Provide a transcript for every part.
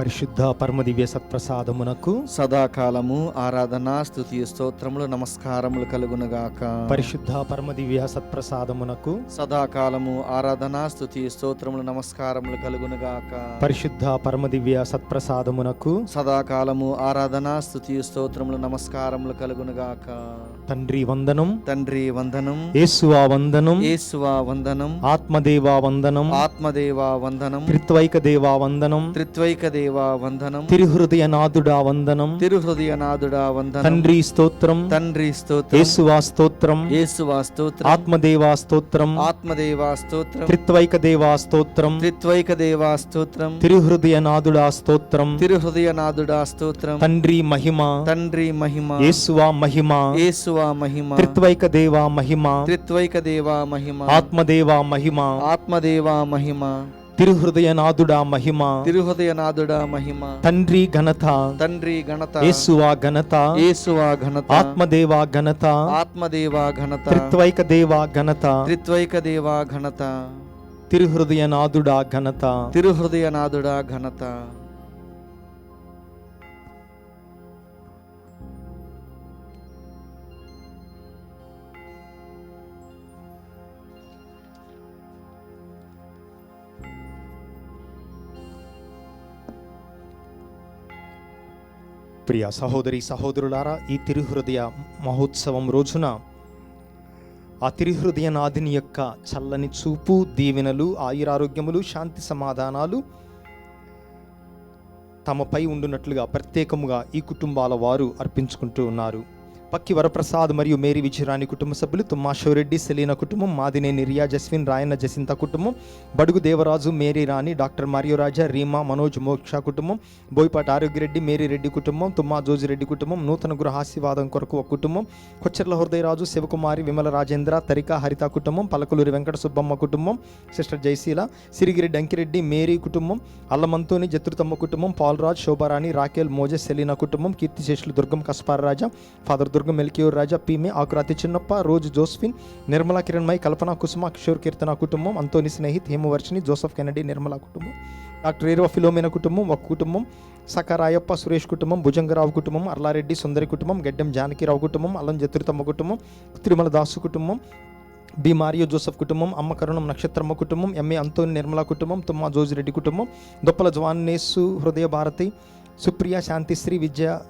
పరిశుద్ధ పరమ దివ్య సత్ప్రసాదమునకు సదాకాలము ఆరాధన స్తుతి స్తోత్రములు నమస్కారములు కలుగునుగాక. పరిశుద్ధ పరమ దివ్య సత్ప్రసాదమునకు సదాకాలము ఆరాధన స్తుతి స్తోత్రములు నమస్కారములు కలుగునుగాక. పరిశుద్ధ పరమ దివ్య సత్ప్రసాదమునకు సదాకాలము ఆరాధన స్తుతి స్తోత్రములు నమస్కారములు కలుగునుగాక. తండ్రి వందనం, తండ్రి వందనం, యేసువా వందనం, యేసువా వందనం, ఆత్మదేవా వందనం, ఆత్మదేవా వందనం, త్రిత్వైక దేవా వందనం, త్రిత్వైక దేవా వందనం, తిరుహృదయ నాథుడా వందనం, తిరుహృదయనాథుడా వందనం. తండ్రి స్తోత్రం, తండ్రి స్తోత్రం, యేసువా స్తోత్రం, యేసువా స్తోత్రం, ఆత్మదేవా స్తోత్రం, ఆత్మదేవా స్తోత్రం, త్రిత్వైక దేవా స్తోత్రం, త్రిత్వైక దేవా స్తోత్రం, తిరుహృదయ నాథుడా స్తోత్రం, తిరుహృదయనాథుడా స్తోత్రం. తండ్రి మహిమ, తండ్రి మహిమ, యేసువా మహిమ, యేసువా మహిమ, త్రిత్వైక దేవా మహిమ, త్రిత్వైక దేవా మహిమ, ఆత్మదేవా మహిమ, ఆత్మదేవా మహిమ, తిరుహృదయనాథుడా మహిమ, తిరుహృదయనాథుడా మహిమ. తండ్రి ఘనత, తండ్రి ఘనత, యేసువా ఘనత, యేసువా ఘనత, ఆత్మదేవా ఘనత, ఆత్మదేవా ఘనత, త్రిత్వైక దేవా ఘనత, త్రిత్వైక దేవా ఘనత, తిరుహృదయనాథుడా ఘనత. తిరుహృదయనాథుడా ఘనత. ప్రియ సహోదరి సహోదరులారా, ఈ తిరుహృదయ మహోత్సవం రోజున ఆ తిరుహృదయ నాథుని యొక్క చల్లని చూపు, దీవెనలు, ఆయురారోగ్యములు, శాంతి సమాధానాలు తమపై ఉండునట్లుగా ప్రత్యేకముగా ఈ కుటుంబాల వారు అర్పించుకుంటూ ఉన్నారు. పక్కి వరప్రసాద్ మరియు మేరీ విజయరాణి కుటుంబ సభ్యులు, తుమ్మా శివరెడ్డి, సెలీనా కుటుంబం, మాదినేని రియా జస్విన్, రాయన్న జసింత కుటుంబం, బడుగు దేవరాజు, మేరీ రాణి, డాక్టర్ మారియో రాజా, రీమా, మనోజ్, మోక్ష కుటుంబం, బోయపాటి ఆరోగ్యరెడ్డి, మేరీ రెడ్డి కుటుంబం, తుమ్మా జోజిరెడ్డి కుటుంబం, నూతన గృహాశీర్వాదం కొరకు ఒక కుటుంబం, కొచ్చెర్ల హృదయరాజు, శివకుమారి, విమల రాజేంద్ర, తరిక హరిత కుటుంబం, పలకలూరి వెంకట సుబ్బమ్మ కుటుంబం, సిస్టర్ జయశీల, సిరిగిరెడ్డి అంకిరెడ్డి, మేరీ కుటుంబం, అల్లమంతోని, జత్రుతమ్మ కుటుంబం, పాల్రాజ్, శోభారాణి, రాకేల్, మోజెస్, సెలీనా కుటుంబం, కీర్తిశేషులు దుర్గం కస్పారరాజా, ఫాదర్ దుర్గం మెల్కియూర్ రాజా, పీమే, ఆకురాతి చిన్నప్ప, రోజు జోస్ఫిన్, నిర్మలా కిరణ్మయ్, కల్పన కుసుమ, కిషోర్ కీర్తన కుటుంబం, అంతోని స్నేహిత్, హేమవర్షిని, జోసఫ్ కెనడీ, నిర్మలా కుటుంబం, డాక్టర్ ఏరువ ఫిలోమిన కుటుంబం, ఒక కుటుంబం, సకారాయప్ప, సురేష్ కుటుంబం, భుజంగరావు కుటుంబం, అర్లారెడ్డి సుందరి కుటుంబం, గడ్డెం జానకిరావు కుటుంబం, అల్లం జతురుతమ్మ కుటుంబం, తిరుమల దాసు కుటుంబం, బి మారియో జోసఫ్ కుటుంబం, అమ్మ కరుణం నక్షత్రమ్మ కుటుంబం, ఎంఏ అంతోని నిర్మలా కుటుంబం, తుమ్మా జోజిరెడ్డి కుటుంబం, దొప్పల జవాన్నేసు, హృదయ భారతి, సుప్రియ, శాంతిశ్రీ,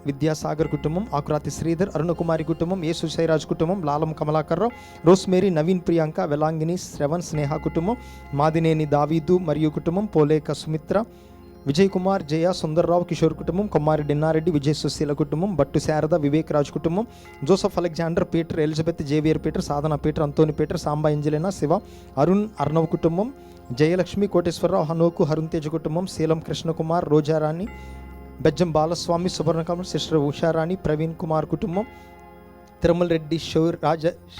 విద్యాసాగర్ కుటుంబం, ఆకురాతి శ్రీధర్, అరుణకుమారి కుటుంబం, ఏ సుశైరాజ్ కుటుంబం, లాలం కమలాకర్రావు, రోస్మేరీ, నవీన్, ప్రియాంక, వెలాంగిని, శ్రవణ్, స్నేహ కుటుంబం, మాదినేని దావీదు మరియు కుటుంబం, పోలేక సుమిత్ర, విజయ్ కుమార్, జయ, సుందర్రావు, కిషోర్ కుటుంబం, కొమ్మారెడ్డి ఎన్నారెడ్డి, విజయ్ సుశీల కుటుంబం, బట్టు శారద, వివేక్ రాజ్ కుటుంబం, Joseph Alexander, Peter, Elizabeth, Xavier Peter, Sadhana Peter, Anthony Peter, Samba Angelina, Shiva, Arun, Arnav కుటుంబం, జయలక్ష్మి, కోటేశ్వరరావు, హనోకు, హరుణ్ తేజ్ కుటుంబం, శీలం కృష్ణకుమార్, రోజారాణి, బెజ్జం బాలస్వామి, సువర్ణకమల్, సిస్టర్ ఉషారాణి, ప్రవీణ్ కుమార్ కుటుంబం, తిరుమల రెడ్డి,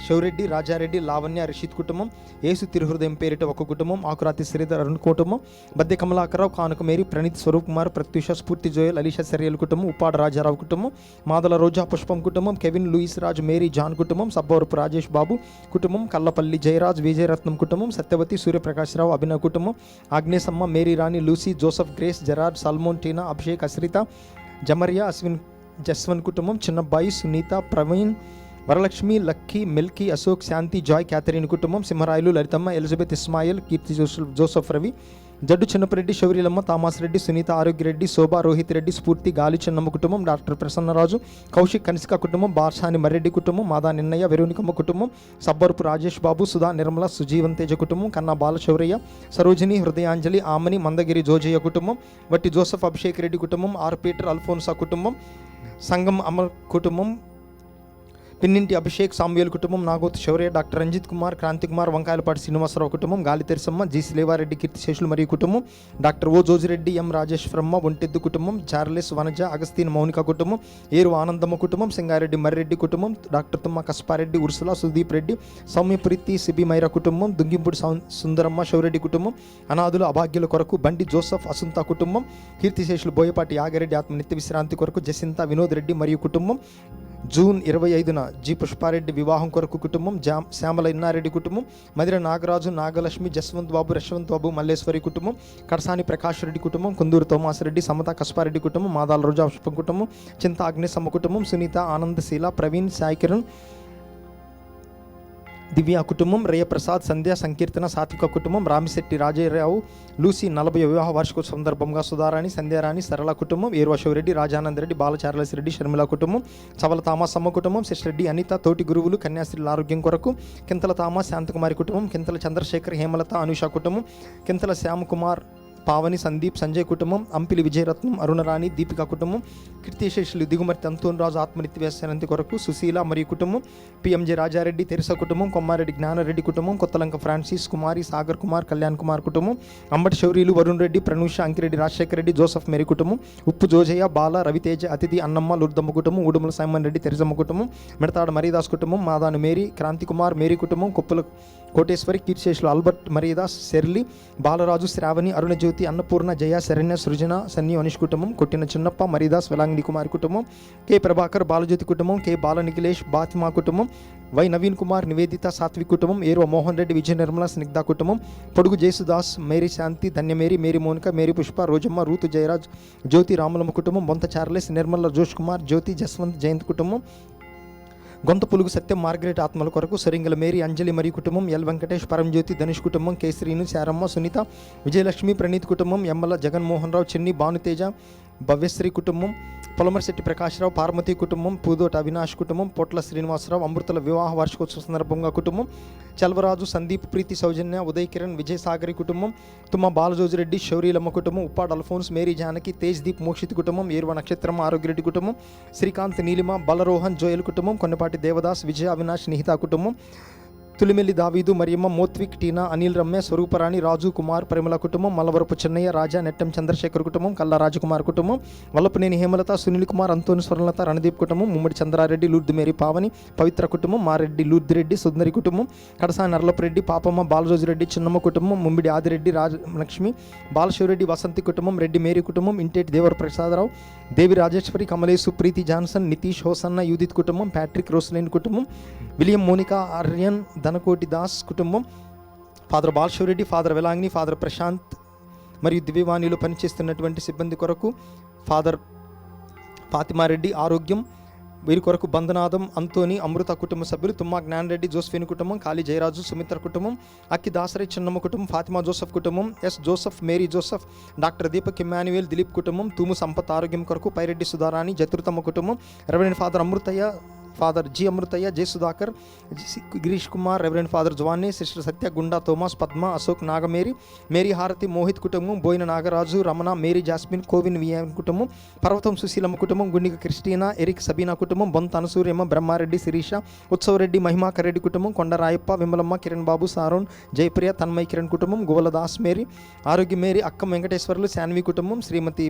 శౌరెడ్డి, రాజారెడ్డి, లావణ్య, రిషిత్ కుటుంబం, యేసు తిరుహృదయం పేరిట ఒక కుటుంబం, ఆకురాతి శ్రీధర్, అరుణ్ కుటుంబం, బద్దె కమలాకరావు, కానుక మేరీ, ప్రణీత్, స్వరూప్ కుమార్, ప్రత్యూష, స్ఫూర్తి, జోయల్, అలీషా సెరియల్ కుటుంబం, ఉప్పాడ రాజారావు కుటుంబం, మాదల రోజా, పుష్పం కుటుంబం, Kevin, Louis Raj, Mary John కుటుంబం, సబ్బవరపు రాజేష్ బాబు కుటుంబం, కల్లపల్లి జయరాజ్, విజయరత్నం కుటుంబం, సత్యవతి, సూర్యప్రకాశ్రావు, అభినవ్ కుటుంబం, ఆగ్నేసమ్మ, మేరీ రాణి, లూసీ, జోసఫ్, గ్రేస్, జెరార్డ్, సల్మోన్, టీనా, అభిషేక్, అశ్రిత, జమరియా, అశ్విన్, జస్వన్ కుటుంబం, చిన్నబ్బాయి, సునీత, ప్రవీణ్, వరలక్ష్మి, లక్కీ, మిల్కీ, అశోక్, శాంతి, జాయ్, క్యాథరిన్ కుటుంబం, సింహరాయలు, లలితమ్మ, ఎలిజబెత్, ఇస్మాయిల్, కీర్తి, జోసఫ్ రవి, జడ్డు చిన్నపరెడ్డి, శౌర్యలమ్మ, తామాస్ రెడ్డి, సునీత, ఆరోగ్యరెడ్డి, శోభా, రోహిత్ రెడ్డి, స్ఫూర్తి, గాలి చిన్నమ్మ కుటుంబం, డాక్టర్ ప్రసన్నరాజు, కౌశిక్, కనిష్క కుటుంబం, బార్షాని మర్రెడ్డి కుటుంబం, మాదా నిన్నయ్య, వెరోనికమ్మ కుటుంబం, సబ్బరపు రాజేష్ బాబు, సుధా, నిర్మల, సుజీవన్ తేజ కుటుంబం, కన్నా బాలశౌరయ్య, సరోజిని, హృదయాంజలి, ఆమని, మందగిరి, జోజయ్య కుటుంబం, వట్టి జోసఫ్, అభిషేక్ రెడ్డి కుటుంబం, ఆర్ పీటర్, అల్ఫోన్సా కుటుంబం, సంగం అమర్ కుటుంబం, పిన్నింటి అభిషేక్, సామ్యుల్ కుటుంబం, నాగోత్ శౌర్య, డాక్టర్ రంజిత్ కుమార్, క్రాంతి కుమార్, వంకాయలపాటి శ్రీనివాసరావు కుటుంబం, గాలి తెరసమ్మ, జి శిలేవారెడ్డి, కీర్తిశేషులు మరియు కుటుంబం, డాక్టర్ ఓ జోజిరెడ్డి, ఎం రాజేశ్వరమ్మ, ఒంటెద్దు కుటుంబం, చార్లెస్, వనజ, అగస్తీన్, మౌనిక కుటుంబం, ఏరు ఆనందమ్మ కుటుంబం, సింగారెడ్డి మర్రెడ్డి కుటుంబం, డాక్టర్ తుమ్మ కస్పారెడ్డి, ఉర్సుల, సుదీప్ రెడ్డి, సౌమ్యప్రీతి, సిబి మైరా కుటుంబం, దుంగింపుడి సుందరమ్మ, శౌరెడ్డి కుటుంబం, అనాథుల అభాగ్యుల కొరకు బండి జోసఫ్, అసుంత కుటుంబం, కీర్తిశేషులు బోయపాటి యాగరెడ్డి, ఆత్మ నిత్య విశ్రాంతి కొరకు జసింత, వినోద్ రెడ్డి మరియు కుటుంబం, జూన్ 25న జి పుష్పారెడ్డి వివాహం కొరకు కుటుంబం, శ్యామల ఇన్నారెడ్డి కుటుంబం, మదిర నాగరాజు, నాగలక్ష్మి, జస్వంత్ బాబు, యశ్వంత్ బాబు, మల్లేశ్వరి కుటుంబం, కడసాని ప్రకాష్ రెడ్డి కుటుంబం, కుందూరు తోమాసరెడ్డి, సమత కస్పారెడ్డి కుటుంబం, మాదాల రోజా పుష్పం కుటుంబం, చింత అగ్నిసమ్మ కుటుంబం, సునీత, ఆనందశీల, ప్రవీణ్, సాయి కిరణ్, దివ్య కుటుంబం, రేయ ప్రసాద్, సంధ్య, సంకీర్తన, సాత్విక కుటుంబం, రామిశెట్టి రాజారావు, లూసి 40 వివాహ వార్షికోత్సవ సందర్భంగా సుధారాణి, సంధ్యారాణి, సరళ కుటుంబం, ఏరువశివరెడ్డి, రాజానంద్ రెడ్డి, బాలచార్లస్ రెడ్డి, షర్మిల కుటుంబం, చవల తామాసమ్మ కుటుంబం, శశిరెడ్డి అనిత, తోటి గురువులు, కన్యాశ్రీల ఆరోగ్యం కొరకు, కింతల తామ, శాంతకుమారి కుటుంబం, కింతల చంద్రశేఖర్, హేమలత, అనుష కుటుంబం, కింతల శ్యామకుమార్, పావని, సందీప్, సంజయ్ కుటుంబం, అంపిలి విజయరత్నం, అరుణరాణి, దీపిక కుటుంబం, కీర్తిశేషులు దిగుమర్తి అంతోన్ రాజు ఆత్మనిత్యవేశానంతి కొరకు, సుశీల మరియు కుటుంబం, పిఎంజే రాజారెడ్డి, తెరిస కుటుంబం, కొమ్మారెడ్డి జ్ఞానరెడ్డి కుటుంబం, కొత్తలంక ఫ్రాన్సిస్, కుమారి, సాగర్ కుమార్, కళ్యాణ్ కుమార్ కుటుంబం, అంబటి శౌరీలు, వరుణ్ రెడ్డి, ప్రనూష, అంకిరెడ్డి, రాజశేఖర రెడ్డి, జోసఫ్ మేరీ కుటుంబం, ఉప్పు జోజయ్య, బాల, రవితేజ, అతిథి, అన్నమ్మ, లుర్దమ్మ కుటుంబం, ఉడుమల సైమన్ రెడ్డి, తెరిసమ్మ కుటుంబం, మిడతాడ మరీదాస్ కుటుంబం, మాదాను మేరీ, క్రాంతి కుమార్, మేరీ కుటుంబం, కుప్పల కోటేశ్వరి, కీర్తిశేషులు ఆల్బర్ట్, మరీదాస్, శెర్లి, బాలరాజు, శ్రావణి, అరుణజ్యోతి, అన్నపూర్ణ, జయ, శరణ్య, సృజన, సన్ని, అనిష్ కుటుంబం, కొట్టిన చిన్నప్ప, మరీదాస్, వెలాంగిని కుమార్ కుటుంబం, కె ప్రభాకర్, బాలజ్యోతి కుటుంబం, కె బాల నిఖిలేష్, బాతిమా కుటుంబం, వై నవీన్ కుమార్, నివేదిత, సాత్విక్ కుటుంబం, ఏరువ మోహన్ రెడ్డి, విజయ నిర్మల, స్నిగ్ధ కుటుంబం, Podugu Jesudas, Mary Shanti, Dhanyamary, Mary Monica, Mary Pushpa, Rojamma, Ruth, Jayaraj, Jyothi, Ramalamma కుటుంబం, బొంత చార్లెస్, నిర్మల, జోష్ కుమార్, జ్యోతి, జస్వంత్, జయంత్ కుటుంబం, గొంత పులుగు సత్యం, మార్గరెట్ ఆత్మల కొరకు, సరింగల మేరీ, అంజలి మరియు కుటుంబం, ఎల్ వెంకటేష్, పరంజ్యోతి, ధనుష్ కుటుంబం, కె శ్రీను, శారమ్మ, సునీత, విజయలక్ష్మి, ప్రణీత్ కుటుంబం, ఎమ్మల జగన్మోహన్ రావు, చెన్ని, భానుతేజ, భవ్యశ్రీ కుటుంబం, పొలమర్శెట్టి ప్రకాశ్రావు, పార్వతి కుటుంబం, పూదోట అవినాష్ కుటుంబం, పొట్ల శ్రీనివాసరావు, అమృతల వివాహ వార్షికోత్సవ సందర్భంగా కుటుంబం, చల్వరాజు, సందీప్, ప్రీతి, సౌజన్య, ఉదయ్ కిరణ్, విజయ్ సాగరి కుటుంబం, తుమ్మ బాలజోజిరెడ్డి, శౌరీలమ్మ కుటుంబం, ఉప్పాడ్ అల్ఫోన్స్, మేరీ జానకి, తేజ్ దీప్, మోక్షిత్ కుటుంబం, ఏర్వ నక్షత్రం, ఆరోగ్యరెడ్డి కుటుంబం, శ్రీకాంత్, నీలిమ, బలరోహన్, జోయల్ కుటుంబం, కొన్నపాటి దేవదాస్, విజయ, అవినాష్, నిహిత కుటుంబం, తులిమెల్లి దావీదు, మరియమ్మ, మోత్విక్, టీనా, అనిల్, రమ్య, స్వరూపరాణి, రాజు కుమార్, పరిమళ కుటుంబం, మల్లవరపు చెన్నయ్య, రాజా, నెట్టం చంద్రశేఖర్ కుటుంబం, కల్లా రాజకుమార్ కుటుంబం, వల్లపనేని హేమలత, సునీల్ కుమార్, అంతోని స్వర్ణలత, రణదీప్ కుటుంబం, ముమ్మడి చంద్రారెడ్డి, లూర్ది మేరీ, పావని, పవిత్ర కుటుంబం, మారెడ్డి, లూర్దిరెడ్డి, సుందరి కుటుంబం, కడసాని నర్లపరెడ్డి, పాపమ్మ, బాలజోజిరెడ్డి, చిన్నమ్మ కుటుంబం, ముమ్మిడి ఆదిరెడ్డి, రాజలక్ష్మి, బాలశివరెడ్డి, వసంతి కుటుంబం, రెడ్డి మేరీ కుటుంబం, ఇంటేటి దేవర ప్రసాదరావు, దేవి రాజేశ్వరి, కమలేసు, ప్రీతి జాన్సన్, నితీష్, హోసన్న, యూదిత్ కుటుంబం, ప్యాట్రిక్, రోస్లైన్ కుటుంబం, విలియం, మోనికా, ఆర్యన్, ధనకోటి దాస్ కుటుంబం, father బాలశివరెడ్డి, father Velankanni, father Prashanth మరియు దివ్యవాణిలో పనిచేస్తున్నటువంటి సిబ్బంది కొరకు, ఫాదర్ ఫాతిమారెడ్డి, ఆరోగ్యం, వీరి కొరకు బంధనాథం, అంతోని, అమృత కుటుంబ సభ్యులు, తుమ్మా జ్ఞానరెడ్డి, జోస్ఫిన్ కుటుంబం, కాళీ జయరాజు, సుమిత్ర కుటుంబం, అక్కి దాసరి, చిన్నమ్మ కుటుంబం, ఫాతిమా జోసఫ్ కుటుంబం, S Joseph, Mary Joseph, doctor Deepak, Emmanuel, Dileep కుటుంబం, తూము సంపత్, ఆరోగ్యం కొరకు, పైరెడ్డి సుధారాణి, జతురుతమ్మ కుటుంబం, reverend father Amruthaiah, father G Amruthaiah, J Sudhakar, Girish Kumar, reverend father Jawanni, sister Satya, Gunda Thomas, Padma, Ashok, Nagamary, Mary Harathi, Mohit కుటుంబం, బోయిన నాగరాజు, రమణ, మేరీ జాస్మిన్, కోవిన్ విఎన్ కుటుంబం, పర్వతం సుశీలమ్మ కుటుంబం, గుండిగ క్రిస్టీనా, ఎరిక్ సబీనా కుటుంబం, బొంత అనసూర్యమ్మ, బ్రహ్మారెడ్డి, శిరీష, ఉత్సవరెడ్డి, మహిమాకర్ రెడ్డి కుటుంబం, కొండ రాయప్ప, విమలమ్మ, కిరణ్ బాబు, సారోన్, జయప్రియ, తన్మయ్ కిరణ్ కుటుంబం, గోవలదాస్ మేరీ, ఆరోగ్య మేరీ, అక్కం వెంకటేశ్వర్లు, శాన్వి కుటుంబం, శ్రీమతి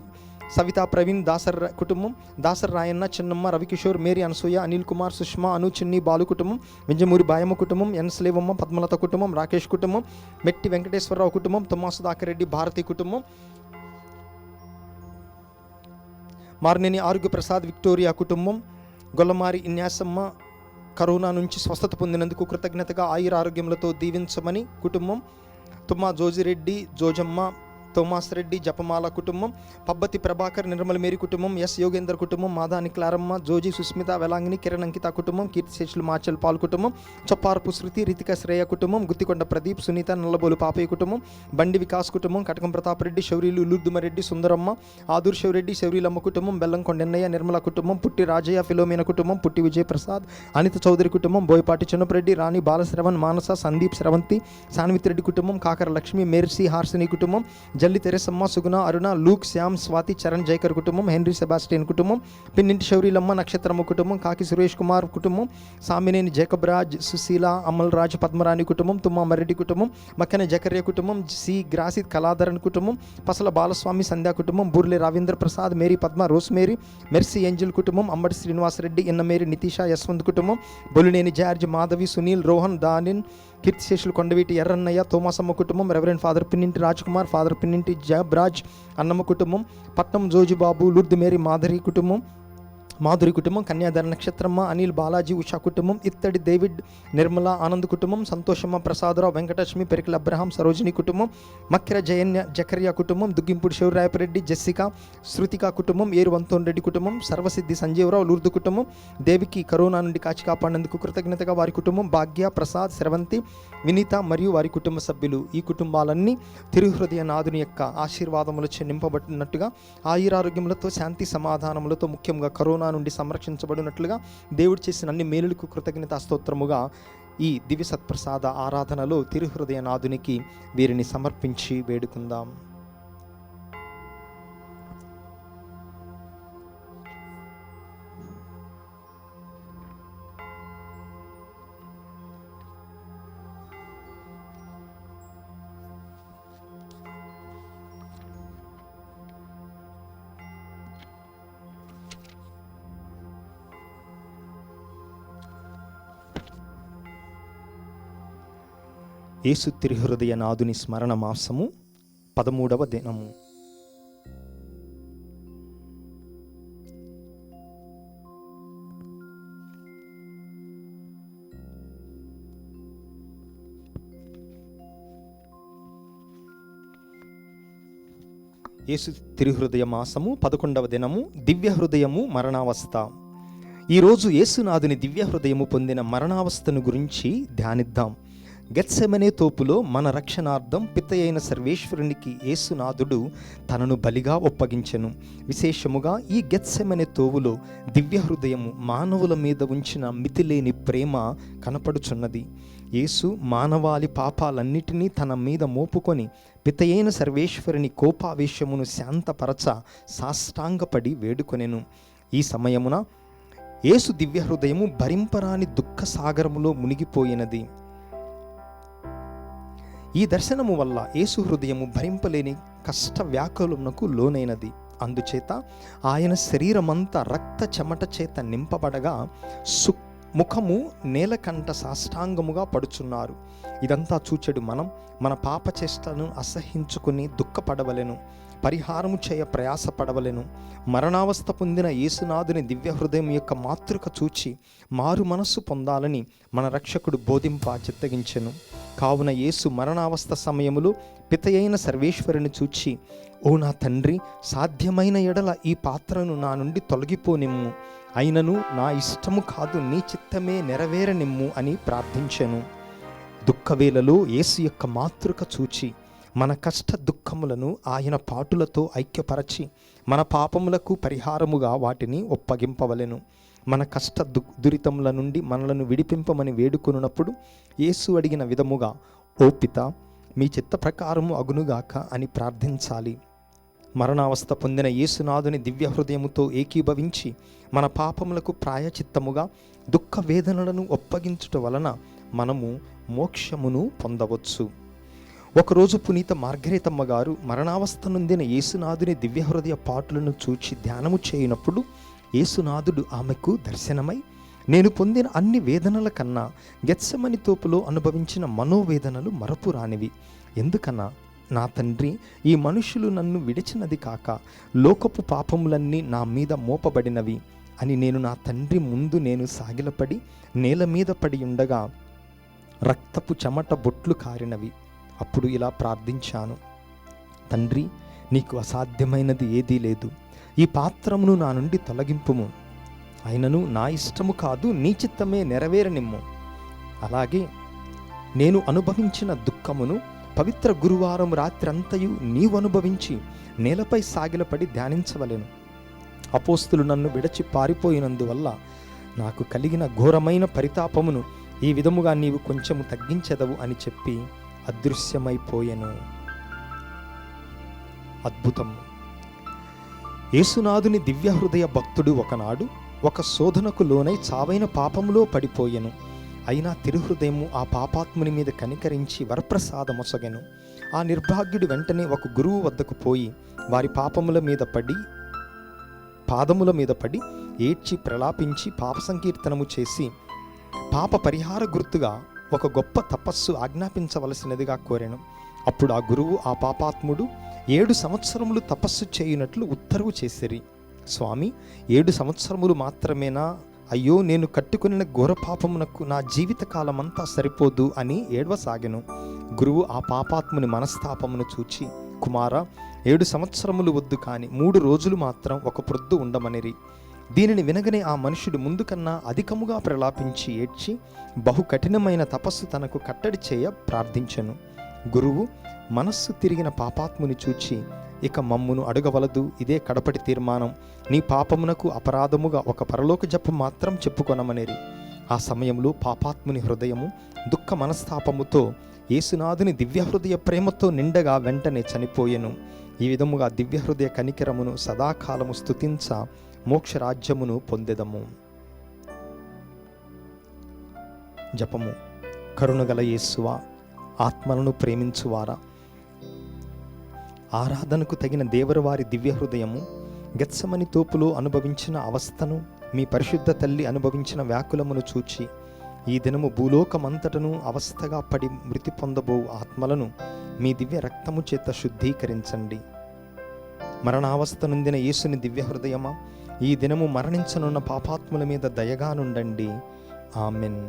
సవితా, ప్రవీణ్, దాసర్ కుటుంబం, దాసర్ రాయన్న, చిన్నమ్మ, రవికిషోర్, మేరీ, అనసూయ, అనిల్ కుమార్, సుష్మా, అను, చిన్ని, బాలు కుటుంబం, వింజమూరి బాయమ్మ కుటుంబం, ఎన్ స్లేవమ్మ, పద్మలత కుటుంబం, రాకేష్ కుటుంబం, మెట్టి వెంకటేశ్వరరావు కుటుంబం, తుమ్మా సుధాకర్ రెడ్డి, భారతి కుటుంబం, మార్నేని ఆరోగ్య ప్రసాద్, విక్టోరియా కుటుంబం, గొల్లమారి ఇన్యాసమ్మ, కరోనా నుంచి స్వస్థత పొందినందుకు కృతజ్ఞతగా ఆయుర ఆరోగ్యములతో దీవించమని కుటుంబం, తుమ్మా జోజిరెడ్డి, జోజమ్మ, తోమాస్ రెడ్డి, జపమాల కుటుంబం, పబ్బతి ప్రభాకర్, నిర్మల మేరీ కుటుంబం, ఎస్ యోగేందర్ కుటుంబం, మాదాని క్లారమ్మ, జోజి, సుస్మిత, వెలాంగిని, కిరణ్ అంకిత కుటుంబం, కీర్తిశేషులు మాచల్ పాల్ కుటుంబం, చొప్పారపు శృతి, రితిక శ్రేయ కుటుంబం, గుత్తికొండ ప్రదీప్, సునీత, నల్లబోలు పాపయ్య కుటుంబం, బండి వికాస్ కుటుంబం, కటకం ప్రతాపరెడ్డి, శౌరీలు, లూర్దుమరెడ్డి, సుందరమ్మ, ఆదూర్ శివరెడ్డి, శౌరీలమ్మ కుటుంబం, బెల్లంకొండెన్నయ్య, నిర్మల కుటుంబం, పుట్టి రాజయ్య, ఫిలోమిన కుటుంబం, పుట్టి విజయప్రసాద్, అనిత చౌదరి కుటుంబం, బోయపాటి చిన్నపరెడ్డి, రాణి బాలశ్రవణ్, మానస, సందీప్, స్రవంతి, సాన్విత్ రెడ్డి కుటుంబం, కాకర లక్ష్మి, మెర్సీ, హార్సిని కుటుంబం, జల్లి తెరెసమ్మ, సుగుణ, అరుణ, లూక్, శ్యామ్, స్వాతి, చరణ్ జైకర్ కుటుంబం, హెన్రీ సెబాస్టియన్ కుటుంబం, పిన్నింటి శౌరీలమ్మ, నక్షత్రమ్మ కుటుంబం, కాకి సురేష్ కుమార్ కుటుంబం, సామినేని జేకబ్ రాజ్, సుశీల, అమల్ రాజ్, పద్మరాణి కుటుంబం, తుమ్మా మరెడ్డి కుటుంబం, మక్కన జకర్య కుటుంబం, సి గ్రాసి కళాధరన్ కుటుంబం, పసల బాలస్వామి, సంధ్యా కుటుంబం, Burle Ravindra Prasad, Mary Padma, Rosemary, Mercy Angel కుటుంబం, అంబటి శ్రీనివాసరెడ్డి, ఎన్నమేరి, నితీష, యశ్వంత్ కుటుంబం, బొలినేని జార్జ్, మాధవి, సునీల్, రోహన్, దానిన్, కీర్తిశేషులు కొండవీటి ఎర్రన్నయ్య, తోమాసమ్మ కుటుంబం, reverend father Pinninti Rajkumar, father Pinninti Jabraj, Annamma కుటుంబం, పట్నం జోజిబాబు, లూర్ది మేరీ, మాధరి కుటుంబం, మాధురి కుటుంబం, కన్యాధర నక్షత్రమ్మ, అనిల్, బాలాజీ, ఉషా కుటుంబం, ఇత్తడి డేవిడ్, నిర్మల, ఆనంద్ కుటుంబం, సంతోషమ్మ, ప్రసాదరావు, వెంకటలక్ష్మి, పెరికల అబ్రహాం, సరోజిని కుటుంబం, మక్కిర జయన్య, జకరియా కుటుంబం, దుగ్గింపుడి శివరాయపరెడ్డి, జెస్సిక, శృతిక కుటుంబం, ఏరు వంతోన్ రెడ్డి కుటుంబం, సర్వసిద్ధి సంజీవరావు, లూర్దు కుటుంబం, దేవికి కరోనా నుండి కాచి కాపాడినందుకు కృతజ్ఞతగా వారి కుటుంబం, భాగ్య, ప్రసాద్, శ్రవంతి, వినీత మరియు వారి కుటుంబ సభ్యులు. ఈ కుటుంబాలన్నీ తిరుహృదయ నాథుని యొక్క ఆశీర్వాదములచే నింపబడినట్టుగా ఆయురారోగ్యములతో, శాంతి సమాధానములతో, ముఖ్యంగా కరోనా నుండి సంరక్షించబడినట్లుగా దేవుడు చేసిన అన్ని మేలులకు కృతజ్ఞతా స్తోత్రముగా ఈ దివ్య సత్ప్రసాద ఆరాధనలో తిరుహృదయ నాథునికి వీరిని సమర్పించి వేడుకుందాం. యేసు తిరుహృదయ నాథుని స్మరణ మాసము 13వ దినము. యేసు తిరుహృదయ మాసము 11వ దినము. దివ్య హృదయము మరణావస్థ. ఈరోజు యేసునాథుని దివ్య హృదయము పొందిన మరణావస్థను గురించి ధ్యానిద్దాం. గెత్సెమనే తోపులో మన రక్షణార్థం పితయైన సర్వేశ్వరునికి యేసునాథుడు తనను బలిగా ఒప్పగించెను. విశేషముగా ఈ గెత్సెమనే తోవులో దివ్య హృదయము మానవుల మీద ఉంచిన మితిలేని ప్రేమ కనపడుచున్నది. యేసు మానవాళి పాపాలన్నిటినీ తన మీద మోపుకొని పితయైన సర్వేశ్వరుని కోపావేశమును శాంతపరచ సాష్టాంగపడి వేడుకొనెను. ఈ సమయమున యేసు దివ్య హృదయము భరింపరాని దుఃఖ సాగరములో మునిగిపోయినది. ఈ దర్శనము వల్ల యేసు హృదయము భరింపలేని కష్ట వ్యాకులమునకు లోనైనది. అందుచేత ఆయన శరీరమంతా రక్త చెమట చేత నింపబడగా ముఖము నేలకంట సాష్టాంగముగా పడుచున్నారు. ఇదంతా చూచెడు మనం మన పాప చేష్టను అసహించుకుని దుఃఖపడవలెను, పరిహారము చేయ ప్రయాసపడవలెను. మరణావస్థ పొందిన యేసునాథుని దివ్య హృదయం యొక్క మాతృక చూచి మారు మనస్సు పొందాలని మన రక్షకుడు బోధింప చిత్తగించెను. కావున యేసు మరణావస్థ సమయములో పితయైన సర్వేశ్వరుని చూచి, ఓ నా తండ్రి, సాధ్యమైన ఎడల ఈ పాత్రను నా నుండి తొలగిపోనిమ్ము, అయినను నా ఇష్టము కాదు, నీ చిత్తమే నెరవేరనిమ్ము అని ప్రార్థించెను. దుఃఖవేళలో యేసు యొక్క మాతృక చూచి మన కష్ట దుఃఖములను ఆయన పాటులతో ఐక్యపరచి మన పాపములకు పరిహారముగా వాటిని ఒప్పగింపవలెను. మన కష్ట దురితముల నుండి మనలను విడిపింపమని వేడుకొనున్నప్పుడు యేసు అడిగిన విధముగా, ఓ పితా, మీ చిత్త ప్రకారము అగునుగాక అని ప్రార్థించాలి. మరణావస్థ పొందిన యేసునాథుని దివ్య హృదయముతో ఏకీభవించి మన పాపములకు ప్రాయచిత్తముగా దుఃఖ వేదనలను ఒప్పగించుట వలన మనము మోక్షమును పొందవచ్చు. ఒకరోజు పునీత మార్గరేతమ్మ గారు మరణావస్థ నొందిన యేసునాథుని దివ్య హృదయ పాటులను చూచి ధ్యానము చేయనప్పుడు యేసునాథుడు ఆమెకు దర్శనమై, నేను పొందిన అన్ని వేదనల కన్నా గెత్సెమని తోపులో అనుభవించిన మనోవేదనలు మరపురానివి. ఎందుకన్నా, నా తండ్రి, ఈ మనుషులు నన్ను విడిచినది కాక లోకపు పాపములన్నీ నా మీద మోపబడినవి అని నేను నా తండ్రి ముందు నేను సాగిలపడి నేల మీద పడి ఉండగా రక్తపు చెమట బొట్లు కారినవి. అప్పుడు ఇలా ప్రార్థించాను, తండ్రి, నీకు అసాధ్యమైనది ఏదీ లేదు, ఈ పాత్రమును నా నుండి తొలగింపుము, అయినను నా ఇష్టము కాదు, నీ చిత్తమే నెరవేరనిమ్ము. అలాగే నేను అనుభవించిన దుఃఖమును పవిత్ర గురువారం రాత్రంతయు నీవు అనుభవించి నేలపై సాగిలపడి ధ్యానించవలెను. అపోస్తులు నన్ను విడచి పారిపోయినందువల్ల నాకు కలిగిన ఘోరమైన పరితాపమును ఈ విధముగా నీవు కొంచెము తగ్గించెదవు అని చెప్పి అదృశ్యమైపోయెను. అద్భుతం. యేసునాథుని దివ్య హృదయ భక్తుడు ఒకనాడు ఒక శోధనకు లోనై చావైన పాపములో పడిపోయెను. అయినా తిరుహృదయము ఆ పాపాత్ముని మీద కనికరించి వరప్రసాదమొసగెను. ఆ నిర్భాగ్యుడు వెంటనే ఒక గురువు వద్దకు పోయి వారి పాదముల మీద పడి ఏడ్చి ప్రలాపించి పాప సంకీర్తనము చేసి పాప పరిహార గుర్తుగా ఒక గొప్ప తపస్సు ఆజ్ఞాపించవలసినదిగా కోరెను. అప్పుడు ఆ గురువు ఆ పాపాత్ముడు 7 సంవత్సరములు తపస్సు చేయునట్లు ఉత్తర్వు చేసిరి. స్వామి, 7 సంవత్సరములు మాత్రమేనా? అయ్యో, నేను కట్టుకున్న ఘోర పాపమునకు నా జీవిత కాలమంతా సరిపోదు అని ఏడవసాగెను. గురువు ఆ పాపాత్ముని మనస్తాపమును చూచి, కుమారా, 7 సంవత్సరములు వద్దు, కానీ 3 రోజులు మాత్రం ఒక ప్రొద్దు ఉండమనిరి. దీనిని వినగనే ఆ మనుషుడు ముందు కన్నా అధికముగా ప్రలాపించి ఏడ్చి బహు కఠినమైన తపస్సు తనకు కట్టడి చేయ ప్రార్థించెను. గురువు మనస్సు తిరిగిన పాపాత్ముని చూచి, ఇక మమ్మును అడగవలదు, ఇదే కడపటి తీర్మానం. నీ పాపమునకు అపరాధముగా ఒక పరలోక జపం మాత్రం చెప్పుకొనమనేరి. ఆ సమయంలో పాపాత్ముని హృదయము దుఃఖ మనస్తాపముతో యేసునాథుని దివ్య హృదయ ప్రేమతో నిండగా వెంటనే చనిపోయెను. ఈ విధముగా దివ్య హృదయ కనికరమును సదాకాలము స్తుతించ మోక్షరాజ్యమును పొందెదము. జపము. కరుణగల యేసువా, ఆత్మలను ప్రేమించువారా, ఆరాధనకు తగిన దేవరవారి దివ్య హృదయము గెత్సమని తోపులో అనుభవించిన అవస్థను, మీ పరిశుద్ధ తల్లి అనుభవించిన వ్యాకులమును చూచి, ఈ దినము భూలోకమంతటను అవస్థగా పడి మృతి పొందబో ఆత్మలను మీ దివ్య రక్తము చేత శుద్ధీకరించండి. మరణావస్థ నొందిన యేసుని దివ్య హృదయమా, ఈ దినము మరణించనున్న పాపాత్ముల మీద దయగా నుండండి. ఆమెన్.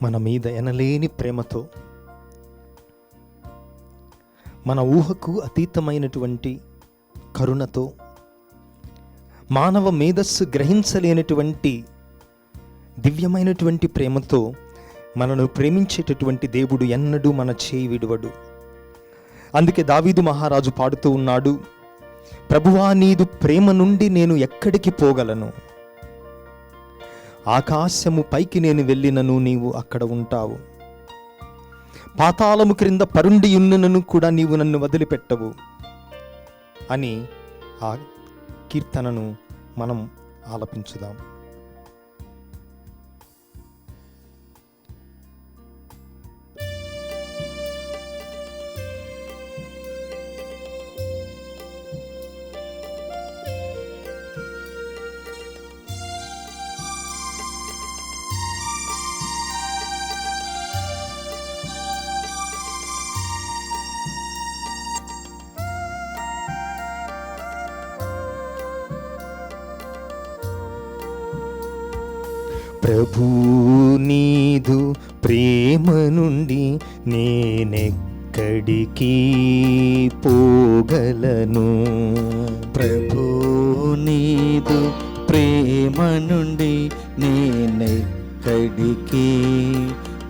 మన మీద ఎనలేని ప్రేమతో, మన ఊహకు అతీతమైనటువంటి కరుణతో, మానవ మేధస్సు గ్రహించలేనటువంటి దివ్యమైనటువంటి ప్రేమతో మనను ప్రేమించేటటువంటి దేవుడు ఎన్నడూ మన చేయి విడువడు. అందుకే దావీదు మహారాజు పాడుతూ ఉన్నాడు, ప్రభువా, నీదు ప్రేమ నుండి నేను ఎక్కడికి పోగలను? ఆకాశము పైకి నేను వెళ్ళినను నీవు అక్కడ ఉంటావు, పాతాళము క్రింద పరుండి ఉన్ననను కూడా నీవు నన్ను వదిలిపెట్టవు అని ఆ కీర్తనను మనం ఆలపించుదాం. ప్రభు నీదు ప్రేమ నుండి నేనెక్కడికి పోగలను? ప్రభు నీదు ప్రేమ నుండి నేనెక్కడికి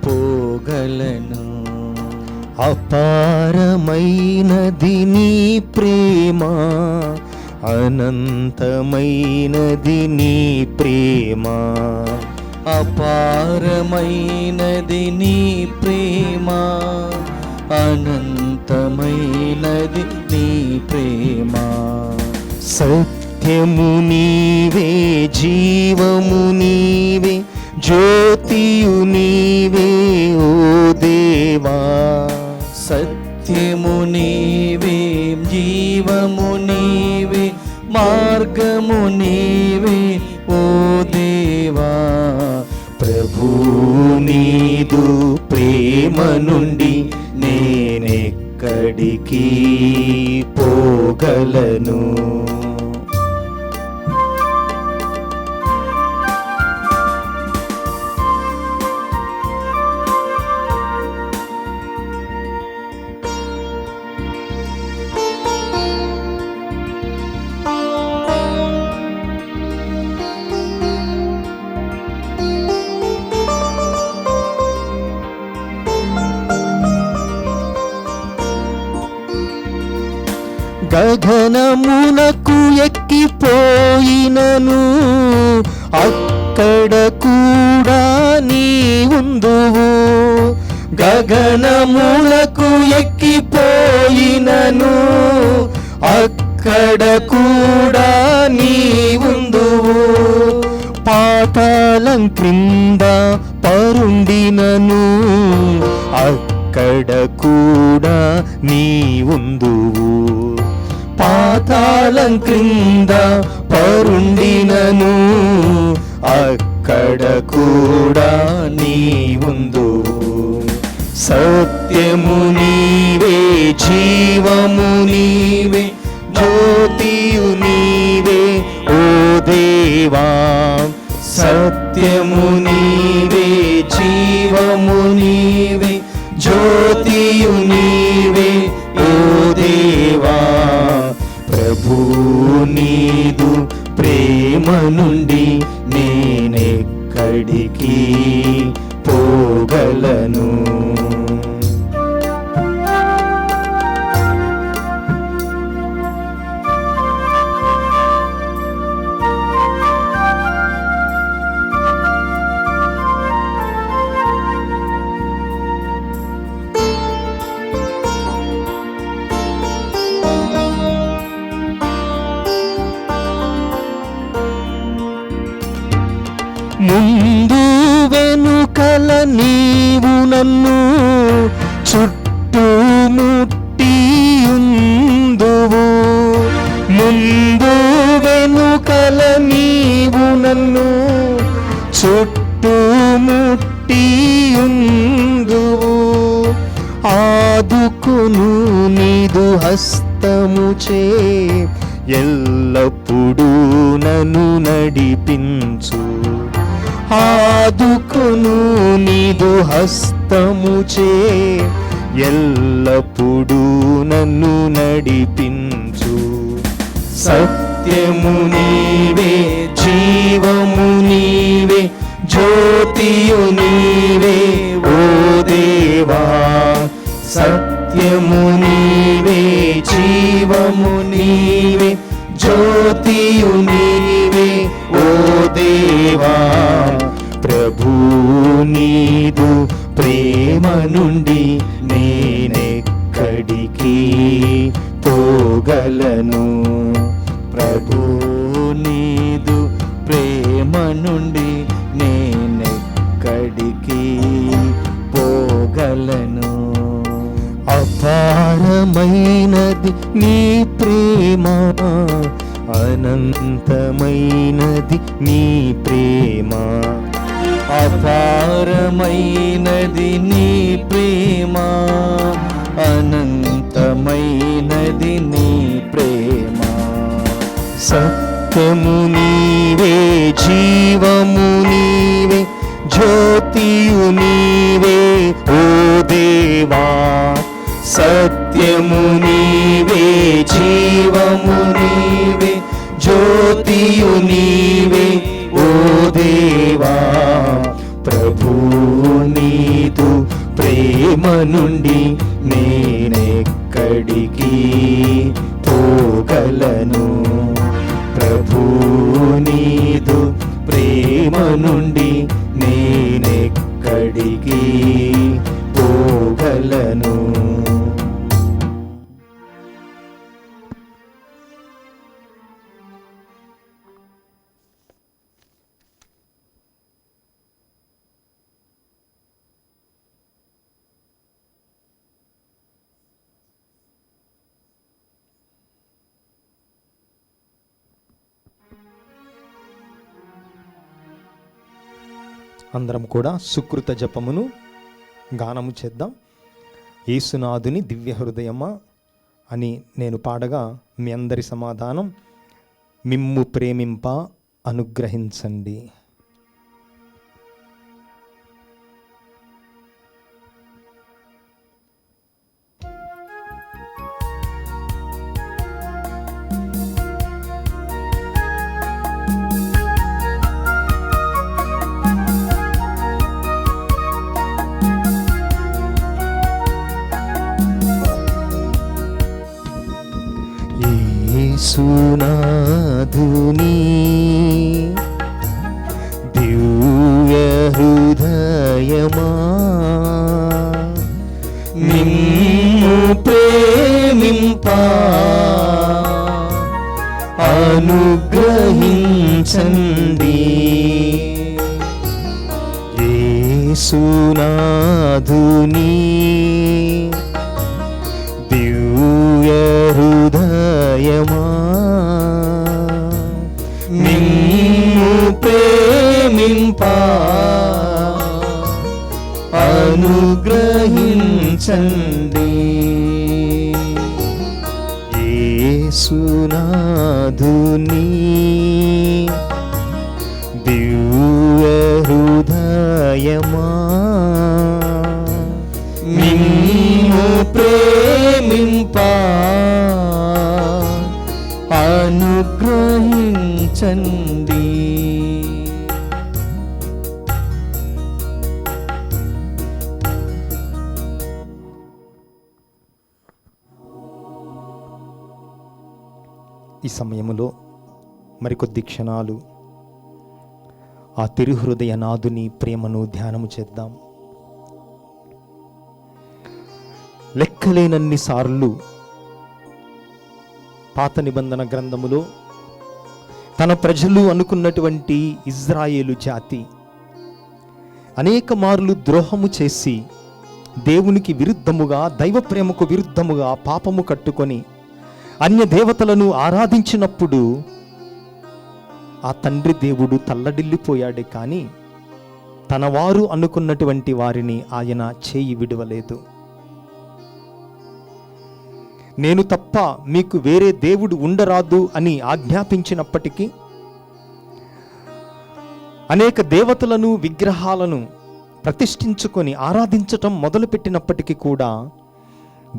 పోగలను? అపారమైనది నీ ప్రేమ, అనంతమైనది నీ ప్రేమ. అపారమైనది నీ ప్రేమ, అనంతమైనది నీ ప్రేమ. సత్యము నీవే, జీవము నీవే, జ్యోతియు నీవే ఓ దేవా. సత్యము నీవే, జీవము నీవే, మార్గము నీవే ఓ దేవా. ప్రభు నీదు ప్రేమ నుండి నేనెక్కడికి పోగలను? గగనమునకు ఎక్కిపోయినను అక్కడ కూడా నీవుందువు. గగనములకు ఎక్కిపోయినను అక్కడ కూడా నీవుందువు. పాతాళం క్రింద పరుండినను అక్కడ కూడా నీవుందువు. పాతాళం క్రింద పరుండినను అక్కడ కూడా నీవుందువు. సత్యము నీవే, జీవము నీవే, జ్యోతియు నీవే ఓ దేవా. సత్యము నీవే, జీవము నీవే, జ్యోతియు నీవే ఓ దేవా. ప్రభు నీదు ప్రేమ నుండి నేనెక్కడికి పోగలను. ముందు వెనుకల నీవు నన్ను చుట్టుముట్టియుందువు. ముందు వెనుకల నీవు నన్ను చుట్టుముట్టియుందువు. ఆదుకును నీదు హస్తముచే ఎల్లప్పుడూ నన్ను నడిపించు. ఆదుకును నీదు హస్తముచే ఎల్లప్పుడూ నన్ను నడిపించు. సత్యము నీవే, జీవము నీవే, జ్యోతియు నీవే ఓ దేవా. సత్యము నీవే, జీవము నీవే, జ్యోతియు నీవే ఓ దేవా. ప్రభు నీదు ప్రేమ నుండి నేనెక్కడికి పోగలను. ప్రభు నీదు ప్రేమ నుండి నేనెక్కడికి పోగలను. అపారమైనది నీ ప్రేమ, అనంతమైనది నీ ప్రేమ. అపారమైనది నీ ప్రేమ, అనంతమైనది నీ ప్రేమ. సత్యము నీవే, జీవము నీవే, జ్యోతియు నీవే ఓ దేవా. సత్యము నీవే, జీవము నీవే, జ్యోతియు నీవే ఓ దేవా. ప్రభు నీదు ప్రేమ నుండి నేనెక్కడికి పోగలను. ప్రభు నీదు ప్రేమ నుండి నేనెక్కడికి పోగలను. అందరం కూడా సుకృత జపమును గానము చేద్దాం. యేసునాథుని దివ్య హృదయమా అని నేను పాడగా మీ అందరి సమాధానం మిమ్ము ప్రేమింప అనుగ్రహించండి. అనుగ్రహించండి. యేసునాథుని దివ్య హృదయమా, నిన్ను ప్రేమింప అనుగ్రహించండి. యేసునాథుని దివ్య హృదయమా, నిన్ను ప్రేమింప అనుగ్రహించండి. ఈ సమయములో మరికొద్ది క్షణాలు ఆ తిరుహృదయ నాథుని ప్రేమను ధ్యానము చేద్దాం. లెక్కలేనన్ని సార్లు పాత నిబంధన గ్రంథములో తన ప్రజలు అనుకున్నటువంటి ఇజ్రాయేలు జాతి అనేక మార్లు ద్రోహము చేసి దేవునికి విరుద్ధముగా, దైవ ప్రేమకు విరుద్ధముగా పాపము కట్టుకొని అన్య దేవతలను ఆరాధించినప్పుడు ఆ తండ్రి దేవుడు తల్లడిల్లిపోయాడే కానీ తన వారు అనుకున్నటువంటి వారిని ఆయన చేయి విడవలేదు. నేను తప్ప మీకు వేరే దేవుడు ఉండరాదు అని ఆజ్ఞాపించినప్పటికీ, అనేక దేవతలను, విగ్రహాలను ప్రతిష్ఠించుకొని ఆరాధించటం మొదలుపెట్టినప్పటికీ కూడా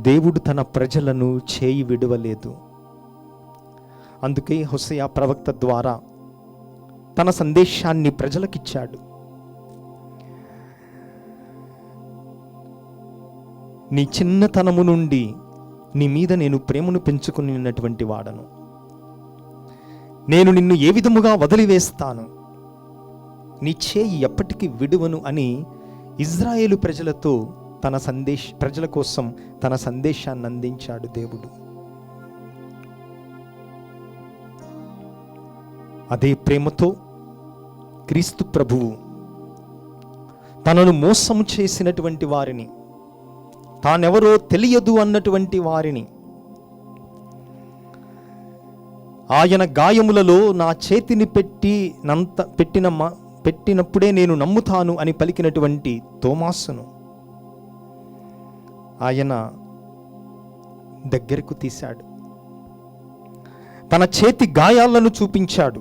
దేవుడు తన ప్రజలను చేయి విడవలేదు. అందుకే హోషేయ ప్రవక్త ద్వారా తన సందేశాన్ని ప్రజలకిచ్చాడు. నీ చిన్నతనము నుండి నీ మీద నేను ప్రేమను పెంచుకున్నటువంటి వాడను. నేను నిన్ను ఏ విధముగా వదిలివేస్తాను, నీ చేయి ఎప్పటికీ విడువను అని ఇజ్రాయేలు ప్రజలతో ప్రజల కోసం తన సందేశాన్ని అందించాడు దేవుడు. అదే ప్రేమతో క్రీస్తు ప్రభువు తనను మోసం చేసినటువంటి వారిని, తానెవరో తెలియదు అన్నటువంటి వారిని ఆయన గాయములలో నా చేతిని పెట్టినప్పుడే నేను నమ్ముతాను అని పలికినటువంటి తోమాసును ఆయన దగ్గరకు తీశాడు. తన చేతి గాయాలను చూపించాడు.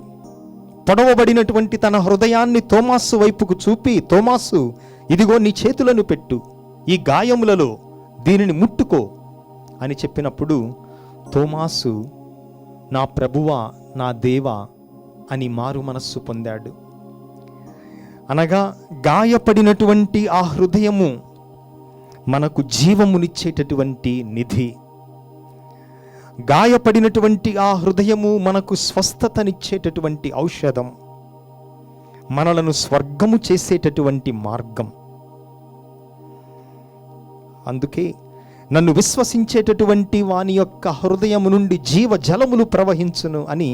పొడవబడినటువంటి తన హృదయాన్ని తోమాసు వైపుకు చూపి, తోమాసు, ఇదిగో నీ చేతులను పెట్టు, ఈ గాయములలో దీనిని ముట్టుకో అని చెప్పినప్పుడు తోమాసు నా ప్రభువా, నా దేవా అని మారు మనస్సు పొందాడు. అనగా గాయపడినటువంటి ఆ హృదయము మనకు జీవమునిచ్చేటటువంటి నిధి. గాయపడినటువంటి ఆ హృదయము మనకు స్వస్థతనిచ్చేటటువంటి ఔషధం, మనలను స్వర్గము చేసేటటువంటి మార్గం. అందుకే నన్ను విశ్వసించేటటువంటి వాని యొక్క హృదయము నుండి జీవ జలములు ప్రవహించును అని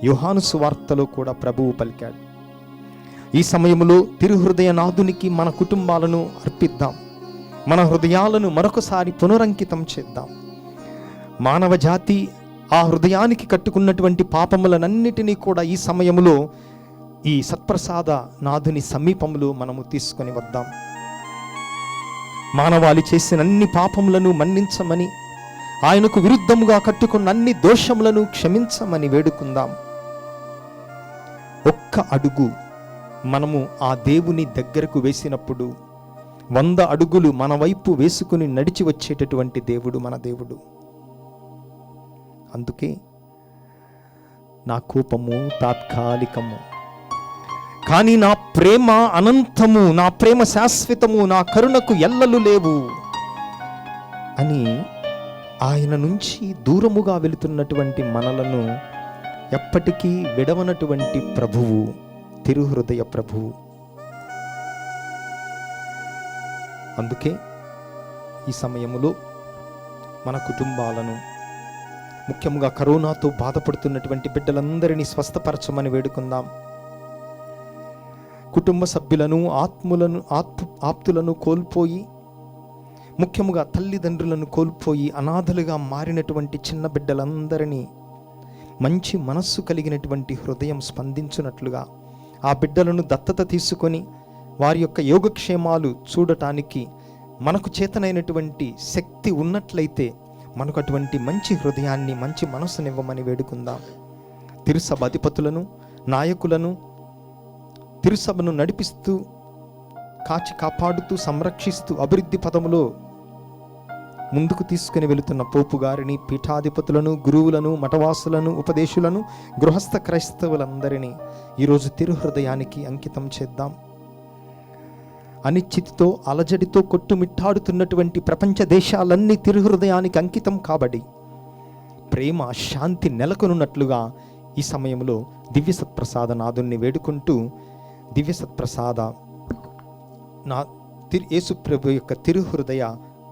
యోహాను సువార్తలో కూడా ప్రభువు పలికాడు. ఈ సమయంలో తిరుహృదయ నాథునికి మన కుటుంబాలను అర్పిద్దాం. మన హృదయాలను మరొకసారి పునరంకితం చేద్దాం. మానవ జాతి ఆ హృదయానికి కట్టుకున్నటువంటి పాపములనన్నిటినీ కూడా ఈ సమయంలో ఈ సత్ప్రసాద నాథుని సమీపంలో మనము తీసుకొని వద్దాం. మానవాళి చేసిన అన్ని పాపములను మన్నించమని, ఆయనకు విరుద్ధముగా కట్టుకున్న అన్ని దోషములను క్షమించమని వేడుకుందాం. ఒక్క అడుగు మనము ఆ దేవుని దగ్గరకు వేసినప్పుడు 100 అడుగులు మన వైపు వేసుకుని నడిచి వచ్చేటటువంటి దేవుడు మన దేవుడు. అందుకే నా కోపము తాత్కాలికము, కానీ నా ప్రేమ అనంతము, నా ప్రేమ శాశ్వతము, నా కరుణకు ఎల్లలు లేవు అని ఆయన నుంచి దూరముగా వెళుతున్నటువంటి మనలను ఎప్పటికీ విడవనటువంటి ప్రభువు, తిరుహృదయ ప్రభువు. అందుకే ఈ సమయములో మన కుటుంబాలను, ముఖ్యంగా కరోనాతో బాధపడుతున్నటువంటి బిడ్డలందరినీ స్వస్థపరచమని వేడుకుందాం. కుటుంబ సభ్యులను ఆప్తులను కోల్పోయి, ముఖ్యముగా తల్లిదండ్రులను కోల్పోయి అనాథలుగా మారినటువంటి చిన్న బిడ్డలందరినీ మంచి మనస్సు కలిగినటువంటి హృదయం స్పందించున్నట్లుగా ఆ బిడ్డలను దత్తత తీసుకొని వారి యొక్క యోగక్షేమాలు చూడటానికి మనకు చేతనైనటువంటి శక్తి ఉన్నట్లయితే మనకు అటువంటి మంచి హృదయాన్ని, మంచి మనస్సునివ్వమని వేడుకుందాం. తిరుసభ అధిపతులను, నాయకులను, తిరుసభను నడిపిస్తూ, కాపాడుతూ, సంరక్షిస్తూ అభివృద్ధి పదములో ముందుకు తీసుకుని వెళుతున్న పోపు గారిని, పీఠాధిపతులను, గురువులను, మఠవాసులను, ఉపదేశులను, గృహస్థ క్రైస్తవులందరినీ ఈరోజు తిరుహృదయానికి అంకితం చేద్దాం. అనిశ్చితితో, అలజడితో కొట్టుమిట్టాడుతున్నటువంటి ప్రపంచ దేశాలన్నీ తిరుహృదయానికి అంకితం కాబడి ప్రేమ, శాంతి నెలకొనున్నట్లుగా ఈ సమయంలో దివ్య సత్ప్రసాద నాథుణ్ణి వేడుకుంటూ దివ్య సత్ప్రసాద యేసు ప్రభు యొక్క తిరుహృదయ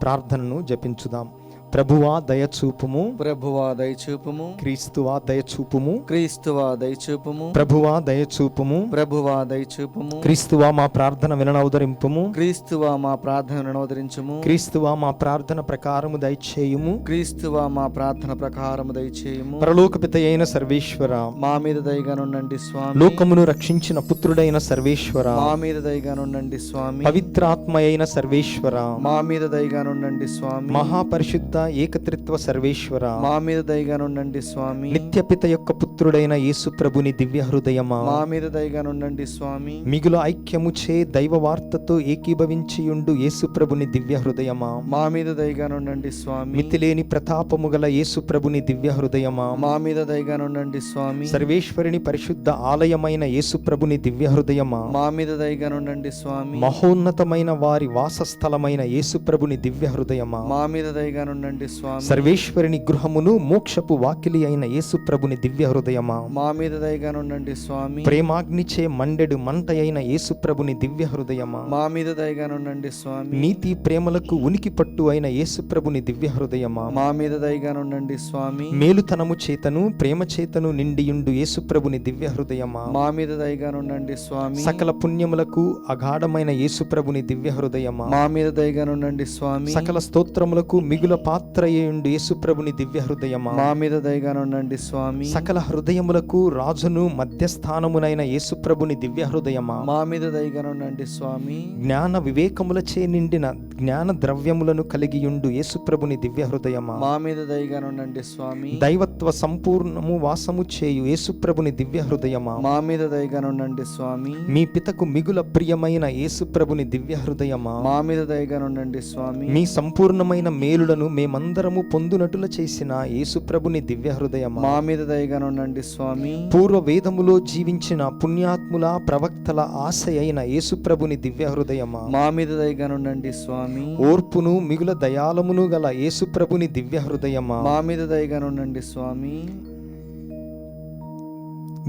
ప్రార్థనను జపించుదాం. ప్రభువా దయచూపుము, ప్రభువా దయచూపుము, క్రీస్తువా దయచూపుము, క్రీస్తువా దయచూపుము, ప్రభువా దయచూపుము, ప్రభువా దయచూపుము, క్రీస్తువా మా ప్రార్థన విననవదరింపుము, క్రీస్తువా మా ప్రార్థన వినవదరించుము, క్రీస్తువా మా ప్రార్థన ప్రకారము దయచేయుము, క్రీస్తువా మా ప్రార్థన ప్రకారము దయచేయుము. పరలోకపిత అయిన సర్వేశ్వర, మా మీద దయగానుండండి స్వామి. లోకమును రక్షించిన పుత్రుడైన సర్వేశ్వర, మా మీద దయగానుండండి స్వామి. పవిత్రాత్మ అయిన సర్వేశ్వర, మా మీద దయగానుండండి స్వామి. మహాపరిశుద్ధ ఏకత్రిత్వ సర్వేశ్వర, మా మీద దయగానుండండి స్వామి. నిత్యపిత యొక్క పుత్రుడైన యేసు ప్రభుని దివ్య హృదయమా, మా మీద దయగానుండండి స్వామి. మిగుల ఐక్యముచే దైవ వార్తతో ఏకీభవించియుండు యేసు ప్రభుని దివ్య హృదయమా, మా మీద దయగానుండండి స్వామి. మితిలేని ప్రతాపము గల యేసు ప్రభుని దివ్య హృదయమా, మా మీద దయగానుండండి స్వామి. సర్వేశ్వరుని పరిశుద్ధ ఆలయమైన యేసు ప్రభుని దివ్య హృదయమా, మా మీద దయగానుండండి స్వామి. మహోన్నతమైన వారి వాసస్థలమైన యేసు ప్రభుని దివ్య హృదయమా, మా మీద దయగానుండండి స్వామి. సర్వేశ్వరుని గృహమును మోక్షపు వాకిలి అయిన యేసు ప్రభుని దివ్య హృదయమా, మా మీద దయగానుండండి స్వామి. ప్రేమాగ్నిచే మండెడు మంట అయిన యేసు ప్రభుని దివ్య హృదయమా, మా మీద దయగానుండండి స్వామి. నీతి ప్రేమలకు ఉనికి పట్టు అయిన యేసు ప్రభుని దివ్య హృదయమా, మా మీద దయగానుండండి స్వామి. మేలుతనము చేతను ప్రేమ చేతను నిండియుండు యేసు ప్రభుని దివ్య హృదయమా, మా మీద దయగానుండండి స్వామి. సకల పుణ్యములకు అగాఢమైన యేసు ప్రభుని దివ్య హృదయమా, మా మీద దయగానుండండి స్వామి. సకల స్తోత్రములకు మిగుల పాత్రయేయుండు యేసు ప్రభుని దివ్య హృదయమా, మా మీద దయగానుండండి స్వామి. సకల హృదయములకు రాజును మధ్యస్థానమునైన యేసు ప్రభుని దివ్య హృదయమా, మా మీద దయగానుండండి స్వామి. జ్ఞాన వివేకములచే నిండిన జ్ఞాన ద్రవ్యములను కలిగియుండు యేసు ప్రభుని దివ్య హృదయమా, మా మీద దయగానుండండి స్వామి. దైవత్వ సంపూర్ణము వాసము చేయు యేసు ప్రభుని దివ్య హృదయమా, మా మీద దయగానుండండి స్వామి. మీ పితకు మిగుల ప్రియమైన యేసు ప్రభుని దివ్య హృదయమా, మా మీద దయగానుండండి స్వామి. మీ సంపూర్ణమైన మేలులను మేమందరము పొందునటుల చేసిన యేసు ప్రభుని దివ్య హృదయమా, మా మీద దయగానుండండి స్వామి. పూర్వ వేదములో జీవించిన పుణ్యాత్ముల ప్రవక్తల ఆశ అయిన యేసు ప్రభుని దివ్య హృదయమా, మా మీద దయగానుండండి స్వామి. ఓర్పును మిగుల దయాళమును గల యేసు ప్రభుని దివ్య హృదయమా, మా మీద దయగానుండండి స్వామి.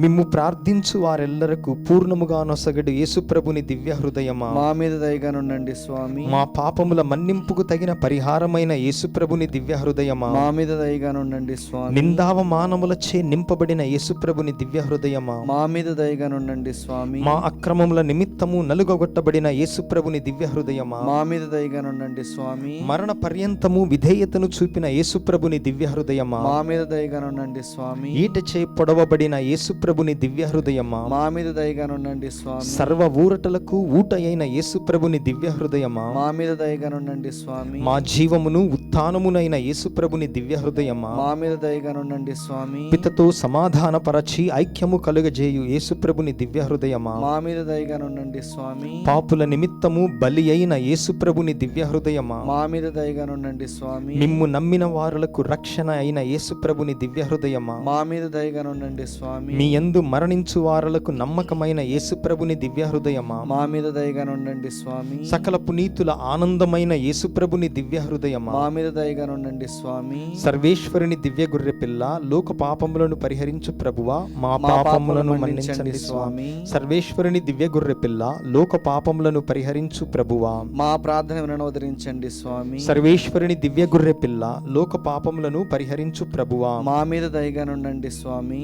మిమ్ము ప్రార్థించు వారెల్లరకు పూర్ణముగా నొసగడు యేసు ప్రభుని దివ్య హృదయమా, మా మీద దయగానుండండి స్వామి. మా పాపముల మన్నింపుకు తగిన పరిహారమైన యేసు ప్రభుని దివ్య హృదయమా, మా మీద దయగానుండండి స్వామి. నిందావమానములచే నింపబడిన యేసు ప్రభుని దివ్య హృదయమా, మా మీద దయగానుండండి స్వామి. మా అక్రమముల నిమిత్తము నలుగొట్టబడిన యేసు ప్రభుని దివ్య హృదయమా, మా మీద దయగానుండండి స్వామి. మరణ పర్యంతము విధేయతను చూపిన యేసు ప్రభుని దివ్య హృదయమా, మా మీద దయగానుండండి స్వామి. ఈటచే పొడవబడిన యేసు ప్రభుని దివ్య హృదయమా, మా మీద దయగానుండండి స్వామి. సర్వ ఊరటలకు ఊట అయిన యేసు ప్రభుని దివ్య హృదయమా, మా మీద దయగానుండండి స్వామి. మా జీవమును ఉత్థానమునైన యేసు ప్రభుని దివ్య హృదయమా, మా మీద దయగానుండండి స్వామి. పితతో సమాధానపరచి ఐక్యము కలుగజేయు యేసు ప్రభుని దివ్య హృదయమా, మా మీద దయగానుండండి స్వామి. పాపుల నిమిత్తము బలి అయిన యేసు ప్రభుని దివ్య హృదయమా, మా మీద దయగానుండండి స్వామి. మిమ్ము నమ్మిన వారులకు రక్షణ అయిన యేసు ప్రభుని దివ్య హృదయమా, మా మీద దయగానుండండి స్వామి. మీ యందు మరణించు వారలకు నమ్మకమైన యేసుప్రభుని దివ్య హృదయమా, మా మీద దయగా నుండండి స్వామి. సకల పునీతుల ఆనందమైన యేసుప్రభుని దివ్య హృదయమా, మా మీద దయగా నుండండి స్వామి. సర్వేశ్వరుని దివ్య గొర్రె పిల్ల, లోక పాపములను పరిహరించు ప్రభువా, మా పాపములను మన్నించండి స్వామి. సర్వేశ్వరుని దివ్య గొర్రె పిల్ల, లోక పాపములను పరిహరించు ప్రభువా, మా ప్రార్థన వినవదరించండి స్వామి. సర్వేశ్వరుని దివ్య గొర్రె పిల్ల, లోక పాపములను పరిహరించు ప్రభువా, మా మీద దయగా నుండండి స్వామి.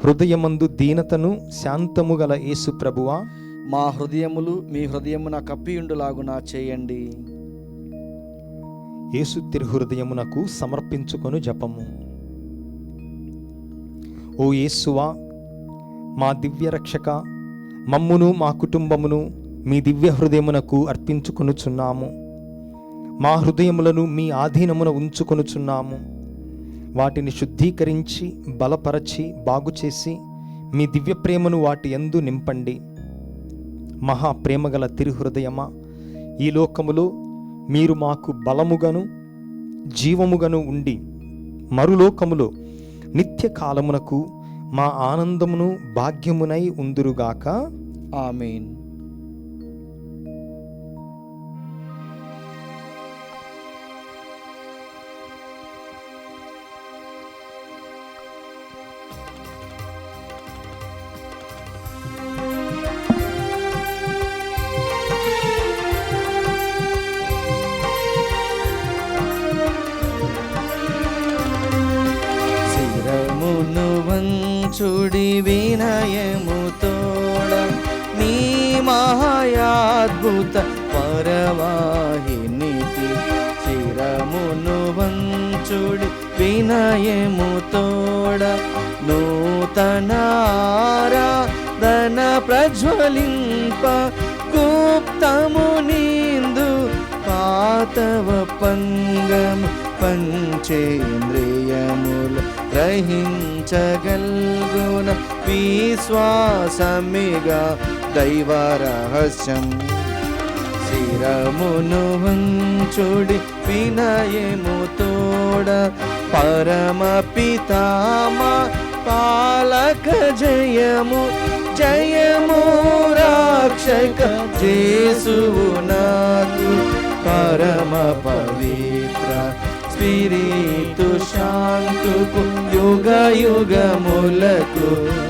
హృదయమందు దీనతను శాంతము గల యేసు ప్రభువా, మా హృదయములు మీ హృదయమున కప్పియుండులాగునా చేయండి. యేసు తిరుహృదయమునకు సమర్పించుకొను జపము. ఓ యేసువా, మా దివ్య రక్షక, మమ్మును మా కుటుంబమును మీ దివ్య హృదయమునకు అర్పించుకొనుచున్నాము. మా హృదయములను మీ ఆధీనమున ఉంచుకొనుచున్నాము. వాటిని శుద్ధీకరించి బలపరచి బాగుచేసి మీ దివ్య ప్రేమను వాటి యందు నింపండి. మహా ప్రేమగల తిరుహృదయమా, ఈ లోకములో మీరు మాకు బలముగను జీవముగను ఉండి మరులోకములో నిత్య కాలమునకు మా ఆనందమును భాగ్యమునై ఉందురుగాక. ఆమేన్. శిరమును వంచుడి వినయముతోడ నీ మహాయాద్భుత పరవాహినికి. శిరమును వంచుడి వినయముతోడ నూతనారాధన ప్రజ్వలింప గుప్తము నిందు పాతవ పంగము పంచేంద్రియముల గ్రహించగల్గున విశ్వాసమిగా దైవ రహస్యం. శిరమును వంచుడి వినయముతోడ పరమ పితామా పాలక జయము జయము రక్షక జేసువు నాకు పరమ పవిత్ర స్పిరితు శాంతుకు యుగ యుగములకు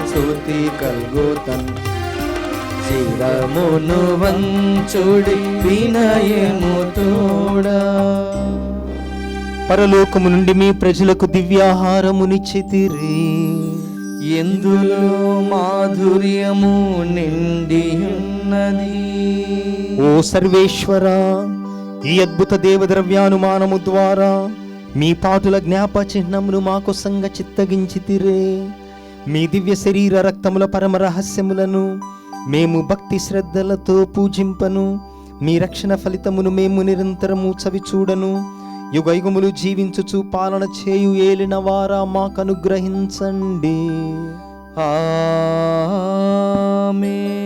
స్తుతి కల్గుతన్. శిరమును వంచుడి వినయముతోడా. పరలోకము నుండి మీ ప్రజలకు దివ్యాహారమునిచ్చితిరి. ఎందులో మాధుర్యము నిండి ఉన్నది. ఓ సర్వేశ్వర, ఈ అద్భుత దేవద్రవ్యానుమానము ద్వారా మీ పాటుల జ్ఞాప చిహ్నమును మాకు సంగ చిత్తగించితిరే. మీ దివ్య శరీర రక్తముల పరమ రహస్యములను మేము భక్తి శ్రద్ధలతో పూజింపను. మీ రక్షణ ఫలితమును మేము నిరంతరము చవి చూడను. యుగయుగములు జీవించుచు పాలన చేయు ఏలిన వారా మాకు అనుగ్రహించండి. ఆమేన్.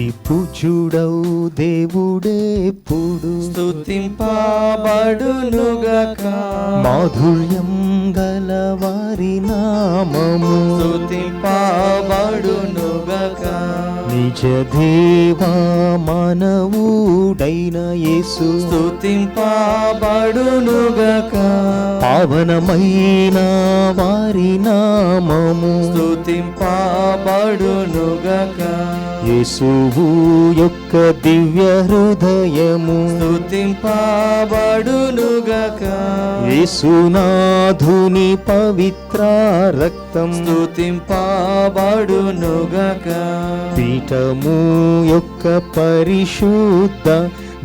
స్తుతి పూజుడవు దేవుడెప్పుడు స్తుతింపబడునుగాక. మాధుర్యం గల వారి నామము స్తుతింపబడునుగాక. నిజ దేవా మానవుడైన యేసు స్తుతింపబడునుగాక. పావనమైన వారి నామము స్తుతింపబడునుగాక. యేసువు యొక్క దివ్య హృదయము స్తుతింపబడునుగాక. యేసునాథుని పవిత్ర రక్తం స్తుతింపబడునుగాక. పీఠము యొక్క పరిశుద్ధ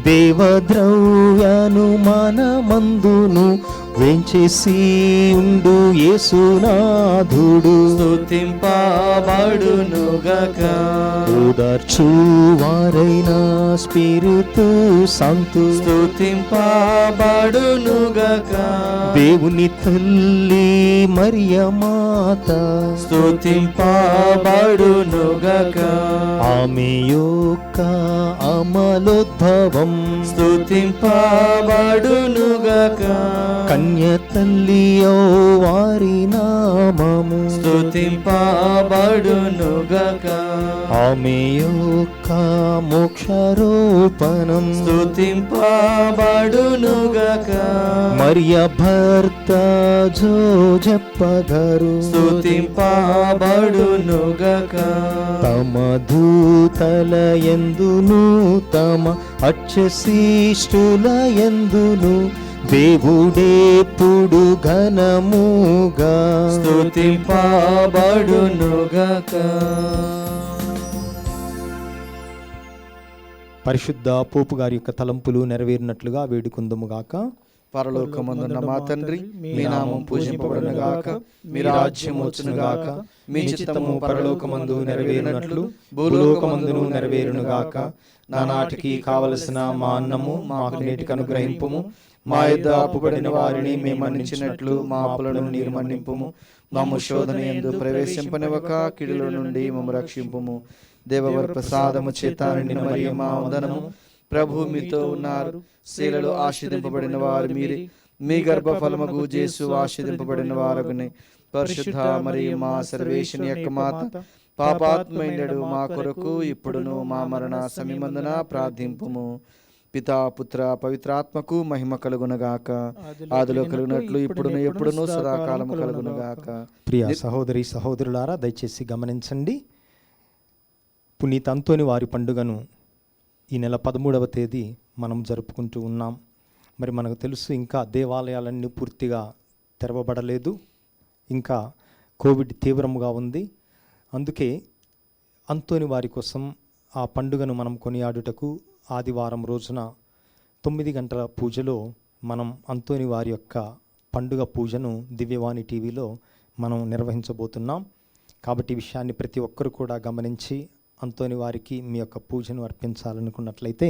దేవద్రవ్యను మనమందును వెంచేసి ఉండు యేసునాథుడు స్తుతింపబడునుగాక. ఓదార్చు వారైన స్పిరితు సంతు స్తుతింపబడునుగాక. దేవుని తల్లి మరియమాత స్తుతింపబడునుగాక. ఆమె యొక్క అమలోద్భవం స్తుతింపబడునుగాక. కన్య తల్లియో వారి నామము స్తుతింపబడునుగాక. ఆమె యొక్క మోక్షరూపణం స్తుతింపబడునుగాక. మరియ భర్త జోజప్ప గారు స్తుతింపబడునుగాక. తమ దూతల యందును తమ అక్షశిష్టుల యందును దేవుడెప్పుడు ఘనముగా స్తుతింపబడునుగాక. పరిశుద్ధ పోపు గారి యొక్క తలంపులు నెరవేరినట్లుగా వేడుకుందుముగాక. పరలోకమందున్న మా తండ్రి, మీ నామం పూజింపబడునుగాక. మీ రాజ్యం వచ్చునుగాక. మీ చిత్తము పరలోకమందు నెరవేరినట్లు భూలోకమందును నెరవేరునుగాక. నానాటికి కావలసిన మా అన్నము మాకు నేటికి అనుగ్రహింపుము. మా యొద్ద అప్పుబడిన వారిని మేము మన్నించినట్లు మా అప్పులను నీరు మన్నింపుము. మమ్ము శోధన యందు ప్రవేశింపనివ్వక కీడుల నుండి మమ్ము రక్షింపుము. దేవవర ప్రసాదము చేత నిండిన మరియ మా వందనము. ప్రభు మీతో ఉన్నారు. స్త్రీలలో ఆశీర్వదింపబడిన వారు మీరే. మీ గర్భఫలమగు యేసు ఆశీర్వదింపబడిన వారగునే. పరిశుద్ధ మరియ మా సర్వేశ్వని యొక్క మాత, పాపాత్మైనడు మా కొరకు ఇప్పుడును మా మరణ సమయమందున ప్రార్థింపుము. పితా పుత్ర పవిత్రాత్మకు మహిమ కలుగునగాక. ఆదిలో కలుగునట్లు ఇప్పుడును ఎప్పుడును సదాకాలము కలుగునగాక. ప్రియ సహోదరి సహోదరులారా, దయచేసి గమనించండి. పునీత అంతోని వారి పండుగను ఈ నెల 13వ తేదీ మనం జరుపుకుంటూ ఉన్నాం. మరి మనకు తెలుసు, ఇంకా దేవాలయాలన్నీ పూర్తిగా తెరవబడలేదు. ఇంకా కోవిడ్ తీవ్రముగా ఉంది. అందుకే అంతోని వారి కోసం ఆ పండుగను మనం కొనియాడుటకు ఆదివారం రోజున 9 గంటల పూజలో మనం అంతోని వారి యొక్క పండుగ పూజను దివ్యవాణి టీవీలో మనం నిర్వహించబోతున్నాం. కాబట్టి ఈ విషయాన్ని ప్రతి ఒక్కరు కూడా గమనించి అంతోని వారికి మీ యొక్క పూజను అర్పించాలనుకున్నట్లయితే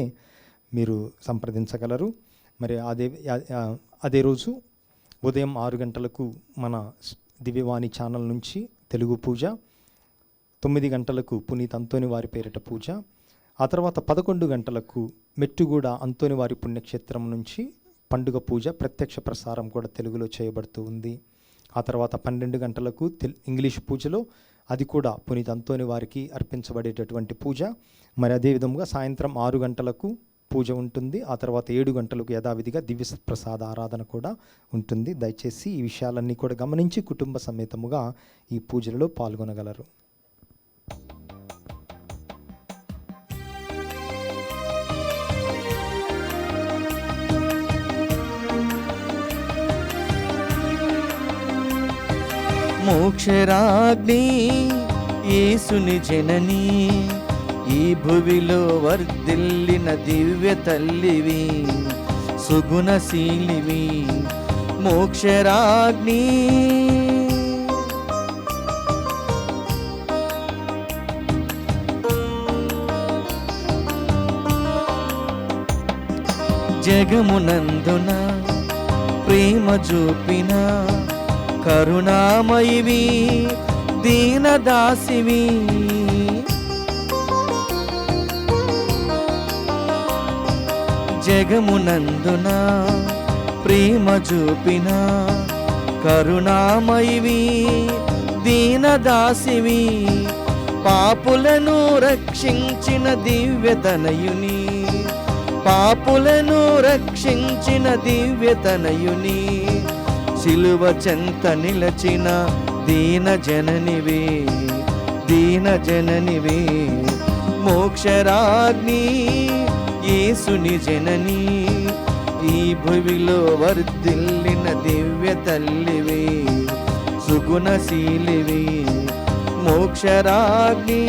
మీరు సంప్రదించగలరు. మరి అదే రోజు ఉదయం 6 గంటలకు మన దివ్యవాణి ఛానల్ నుంచి తెలుగు పూజ, 9 గంటలకు పునీత్ అంతోని వారి పేరిట పూజ, ఆ తర్వాత 11 గంటలకు మెట్టుగూడ అంతోని వారి పుణ్యక్షేత్రం నుంచి పండుగ పూజ ప్రత్యక్ష ప్రసారం కూడా తెలుగులో చేయబడుతూ ఉంది. ఆ తర్వాత 12 గంటలకు ఇంగ్లీష్ పూజలో అది కూడా పునీత్ అంతోని వారికి అర్పించబడేటటువంటి పూజ. మరి అదేవిధంగా సాయంత్రం 6 గంటలకు పూజ ఉంటుంది. ఆ తర్వాత 7 గంటలకు యథావిధిగా దివ్య ప్రసాద ఆరాధన కూడా ఉంటుంది. దయచేసి ఈ విషయాలన్నీ కూడా గమనించి కుటుంబ సమేతముగా ఈ పూజలలో పాల్గొనగలరు. మోక్షరాగ్ని యేసుని జనని, ఈ భువిలో వర్ధిల్లిన దివ్య తల్లివి, సుగుణశీలివి మోక్షరాగ్ని. జగమునందున ప్రేమ చూపిన కరుణామయివి, దీనదాసివి జగమునందున ప్రేమ చూపిన కరుణామయివి దీనదాసివి, పాపులను రక్షించిన దివ్యతనయుని, పాపులను రక్షించిన దివ్యతనయుని, సిలువ చెంత నిలచిన దీన జననివే, దీన జననివే, మోక్షరాజ్ఞి యేసుని జనని, ఈ భువిలో వర్ధిల్లిన దివ్య తల్లివే, సుగుణశీలివే, మోక్షరాజ్ఞి